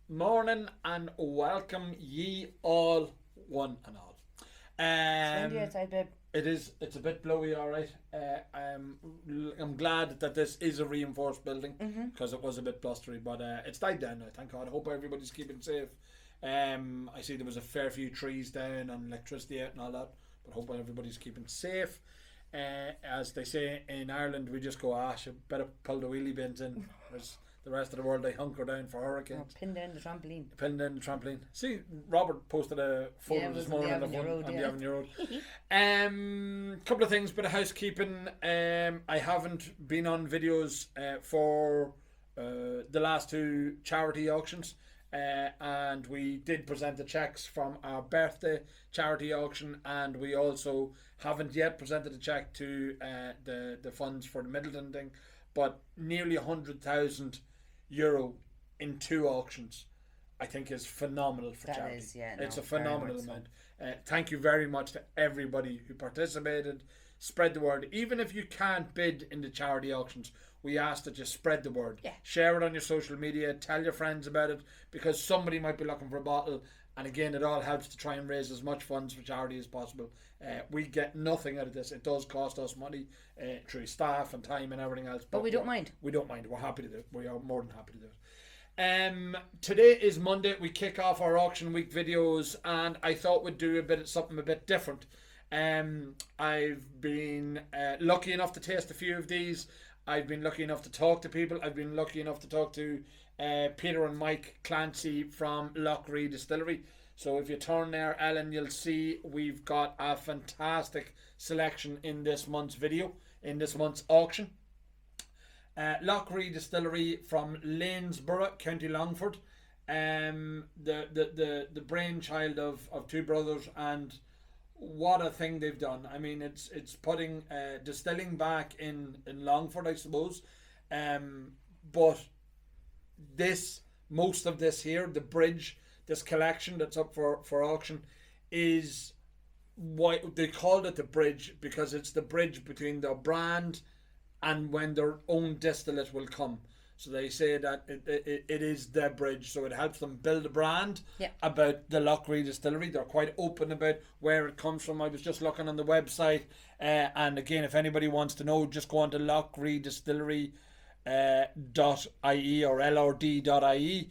morning and welcome ye all, one and all. It's windy outside, babe. It's a bit blowy, all right. I'm glad that this is a reinforced building because it was a bit blustery, but it's died down now, thank God. I hope everybody's keeping safe. I see there was a fair few trees down and electricity out and all that, but hope everybody's keeping safe. As they say in Ireland, we just go, you better pull the wheelie bins in. Whereas the rest of the world, they hunker down for hurricanes. Pin down the trampoline. Pin down the trampoline. See, Robert posted a photo this morning on the Avenue Road. Couple of things, bit of housekeeping. I haven't been on videos for the last two charity auctions. And we did present the cheques from our birthday charity auction, and we also haven't yet presented a cheque to the funds for the Middleton thing, but nearly €100,000 in two auctions I think is phenomenal for charity. It's a phenomenal amount. Thank you very much to everybody who participated. Spread the word. Even if you can't bid in the charity auctions, we ask that you spread the word. Share it on your social media. Tell your friends about it, because somebody might be looking for a bottle. And again, it all helps to try and raise as much funds for charity as possible. We get nothing out of this. It does cost us money through staff and time and everything else. But we don't mind. We don't mind. We're happy to do it. We are more than happy to do it. Today is Monday. We kick off our auction week videos, and I thought we'd do something a bit different. I've been lucky enough to taste a few of these. I've been lucky enough to talk to people. I've been lucky enough to talk to Peter and Mike Clancy from Lough Ree Distillery. So if you turn there, Ellen, you'll see we've got a fantastic selection in this month's video, in this month's auction. Lough Ree Distillery from Lanesborough, County Longford. The brainchild of two brothers, and what a thing they've done. I mean, it's putting distilling back in Longford, I suppose. But most of this here, the bridge, this collection that's up for auction, is why they called it the bridge, because it's the bridge between their brand and when their own distillate will come. So they say that it is the bridge, so it helps them build a brand about the Lough Ree Distillery. They're quite open about where it comes from. I was just looking on the website, and again, if anybody wants to know, just go on to Lough Ree Distillery .ie or lrd.ie,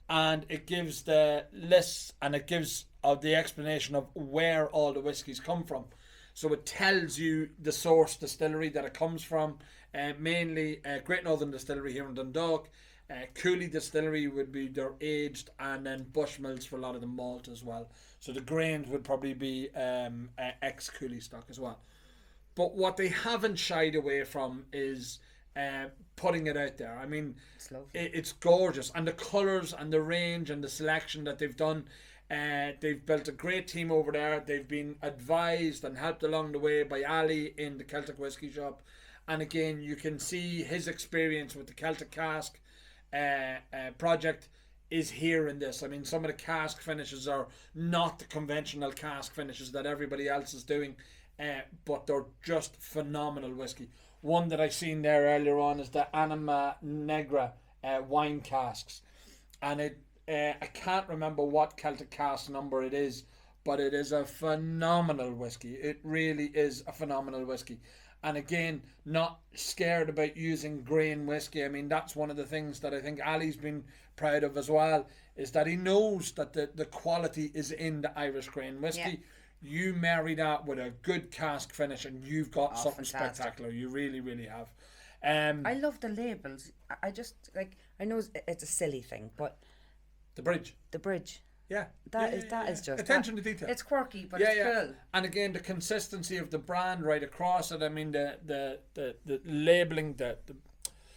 and it gives the lists, and it gives the explanation of where all the whiskies come from. So it tells you the source distillery that it comes from, mainly Great Northern Distillery here in Dundalk. Cooley Distillery would be their aged, and then Bushmills for a lot of the malt as well. So the grains would probably be ex-Cooley stock as well. But what they haven't shied away from is putting it out there. I mean, it's gorgeous, and the colours and the range and the selection that they've done. They've built a great team over there. They've been advised and helped along the way by Ali in the Celtic Whisky Shop. And again, you can see his experience with the Celtic Cask project is here in this. I mean, some of the cask finishes are not the conventional cask finishes that everybody else is doing, but they're just phenomenal whiskey. One that I seen there earlier on is the Anima Negra wine casks, and I can't remember what Celtic cask number it is, but it is a phenomenal whiskey. It really is a phenomenal whiskey. And again, not scared about using grain whiskey. I mean, that's one of the things that I think Ali's been proud of as well, is that he knows that the quality is in the Irish grain whiskey. You marry that with a good cask finish and you've got something spectacular. You really, really have. I love the labels. I just, I know it's a silly thing, but the bridge. Yeah. That is just attention to detail. It's quirky, but it's cool. And again, the consistency of the brand right across it. I mean, the labelling, the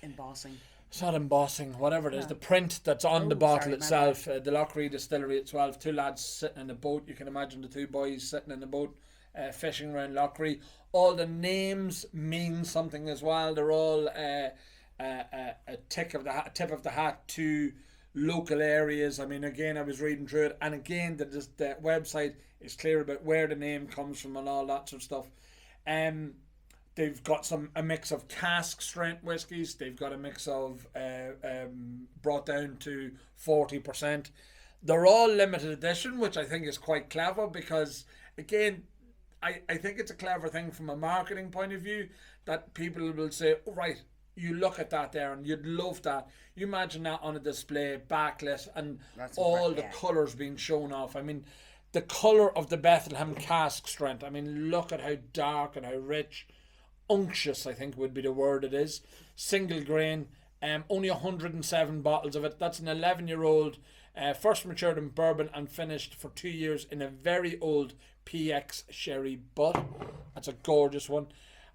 embossing. It's not embossing, whatever it is. The print that's on the bottle itself. The Lough Ree Distillery itself. Two lads sitting in a boat. You can imagine the two boys sitting in a boat, fishing around Lough Ree. All the names mean something as well. They're all a tip of the hat to local areas. I mean, again, I was reading through it, and again, the website is clear about where the name comes from and all that sort of stuff. They've got a mix of cask strength whiskies. They've got a mix of brought down to 40%. They're all limited edition, which I think is quite clever because, again, I think it's a clever thing from a marketing point of view that people will say, oh, right, you look at that there and you'd love that. You imagine that on a display, backlit, and all the colours being shown off. I mean, the colour of the Bethlehem cask strength. I mean, look at how dark and how rich. Unctuous, I think would be the word it is. Single grain. Only 107 bottles of it. That's an 11-year-old. First matured in bourbon and finished for 2 years in a very old PX sherry butt. That's a gorgeous one.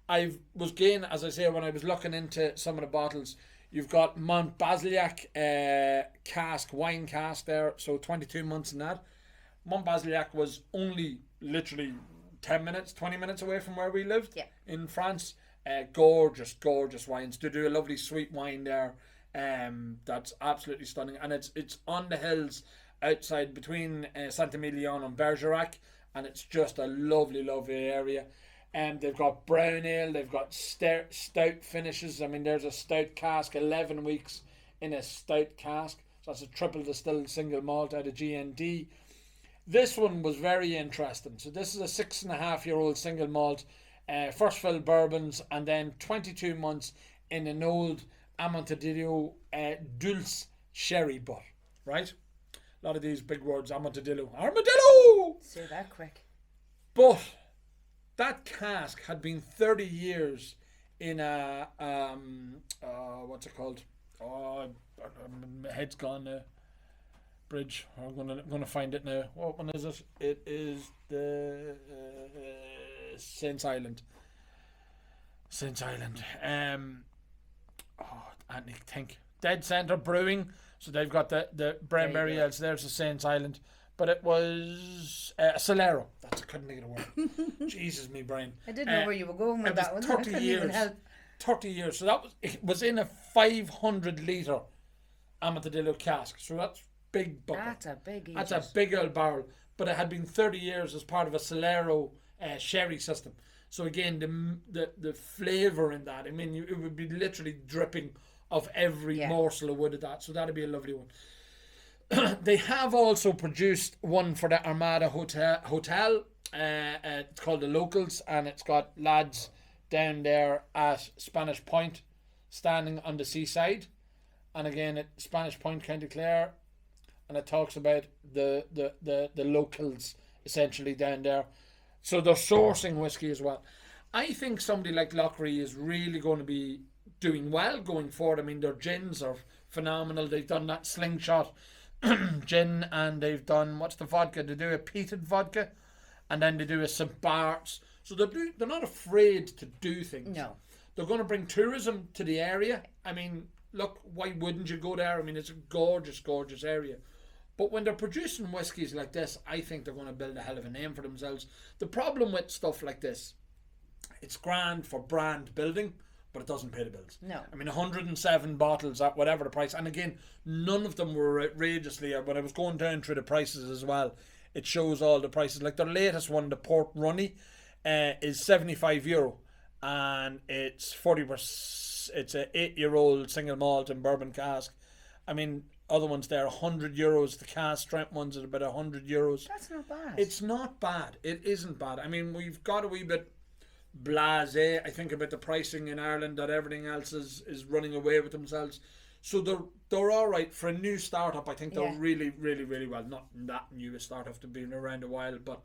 I was again, as I say, when I was looking into some of the bottles, you've got Mont Basiliac wine cask there, so 22 months in that. Mont Basiliac was only literally 10 minutes, 20 minutes away from where we lived in France. Gorgeous wines. They do a lovely sweet wine there. That's absolutely stunning, and it's on the hills outside between Saint-Emilion and Bergerac, and it's just a lovely area. And they've got brown ale, they've got stout finishes. I mean, there's a stout cask, 11 weeks in a stout cask. So that's a triple distilled single malt out of GND. This one was very interesting. So this is a 6.5-year-old single malt, first fill bourbons, and then 22 months in an old Amontillado Dulce sherry butt, right? A lot of these big words, Amontillado. Armadillo! Say that quick. But that cask had been 30 years in a, what's it called? Oh, my head's gone now. Bridge. I'm gonna find it now. What one is it? It is the Saints Island. Anthony, think Dead Centre Brewing. So they've got the Branberry ales. There's the Saints Island, but it was Solero. I couldn't think of the word. Jesus, me brain. I didn't know where you were going with that one. 30 years. 30 years. So it was in a 500 litre Amontillado cask. So that's big bucket. That's a big. That's a big old barrel. But it had been 30 years as part of a Solero sherry system. So again, the flavour in that, I mean, it would be literally dripping of every morsel of wood of that. So that'd be a lovely one. They have also produced one for the Armada Hotel. It's called the Locals, and it's got lads down there at Spanish Point, standing on the seaside. And again, at Spanish Point, County Clare, and it talks about the locals essentially down there. So they're sourcing whiskey as well. I think somebody like Lough Ree is really going to be doing well going forward. I mean, their gins are phenomenal. They've done that slingshot gin, and they've done, what's the vodka? They do a peated vodka, and then they do a St. Bart's. So they're not afraid to do things. No. They're going to bring tourism to the area. I mean, look, why wouldn't you go there? I mean, it's a gorgeous, gorgeous area. But when they're producing whiskies like this, I think they're going to build a hell of a name for themselves. The problem with stuff like this, it's grand for brand building, but it doesn't pay the bills. No. I mean, 107 bottles at whatever the price. And again, none of them were outrageously. When I was going down through the prices as well, it shows all the prices. Like their latest one, the Port Runny, is €75. And it's 40%. It's a 8-year-old single malt and bourbon cask. I mean, other ones there, €100. The cask strength ones at about €100. That's not bad. It's not bad. It isn't bad. I mean, we've got a wee bit blasé, I think, about the pricing in Ireland, that everything else is running away with themselves. So they're all right for a new startup. I think they're really, really, really well. Not that new a startup, to been around a while, but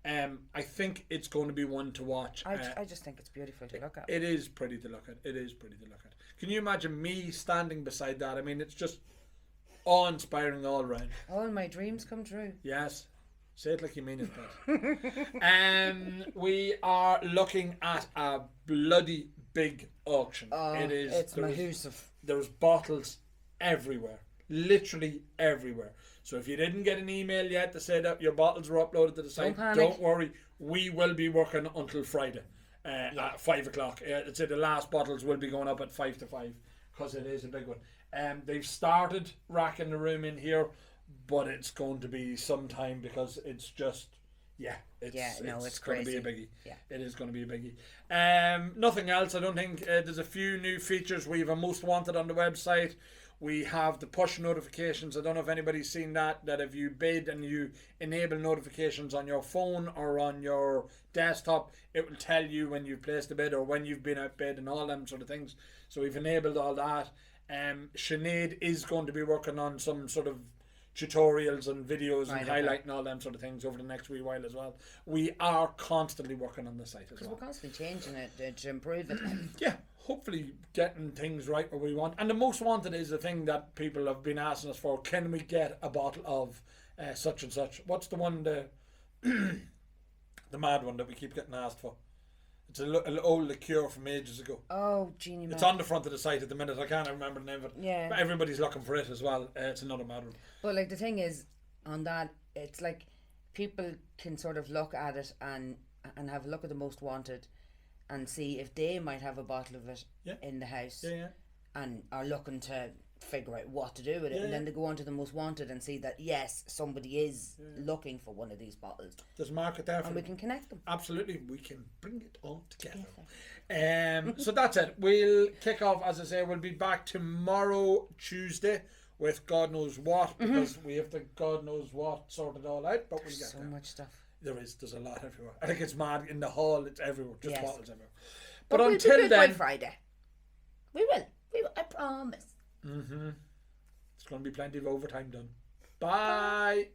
I think it's going to be one to watch. I just think it's beautiful to look at. It is pretty to look at. It is pretty to look at. Can you imagine me standing beside that? I mean, it's just awe-inspiring all round. All my dreams come true. Yes. Say it like you mean it, but we are looking at a bloody big auction. It is. It's massive. There's bottles everywhere, literally everywhere. So if you didn't get an email yet to say that your bottles were uploaded to the site, don't worry. We will be working until Friday at 5 o'clock. I'd say the last bottles will be going up at 5 to 5 because it is a big one. They've started racking the room in here, but it's going to be some time because it's just Yeah, it's it's going to be a crazy. biggie. Yeah. It is going to be a biggie. Nothing else. I don't think there's a few new features. We have a most wanted on the website. We have the push notifications. I don't know if anybody's seen that. That if you bid and you enable notifications on your phone or on your desktop, it will tell you when you've placed a bid or when you've been outbid and all them sort of things. So we've enabled all that. Sinead is going to be working on some sort of tutorials and videos and highlighting all them sort of things over the next wee while as well. We are constantly working on the site as well. Because we're constantly changing it to improve it. Yeah, hopefully getting things right where we want. And the most wanted is the thing that people have been asking us for. Can we get a bottle of such and such? What's the one, the mad one that we keep getting asked for? It's an old liqueur from ages ago. Oh, Genie It's Mad. on the front of the site at the minute. I can't remember the name of it. Yeah. But everybody's looking for it as well. It's another mad one. But like the thing is, on that, it's like people can sort of look at it and have a look at the most wanted, and see if they might have a bottle of it in the house, and are looking to figure out what to do with it, and then they go on to the most wanted and see that yes, somebody is looking for one of these bottles. There's a market there for and we them. can connect them. Absolutely, we can bring it all together. So that's it. We'll kick off, as I say. We'll be back tomorrow, Tuesday, with God knows what, because we have to God knows what sorted all out. But we'll get So there. much stuff. There's a lot everywhere. I think it's mad in the hall. It's everywhere, just bottles everywhere. But we'll until be good then, by Friday. We will. I promise. it's going to be plenty of overtime done. Bye.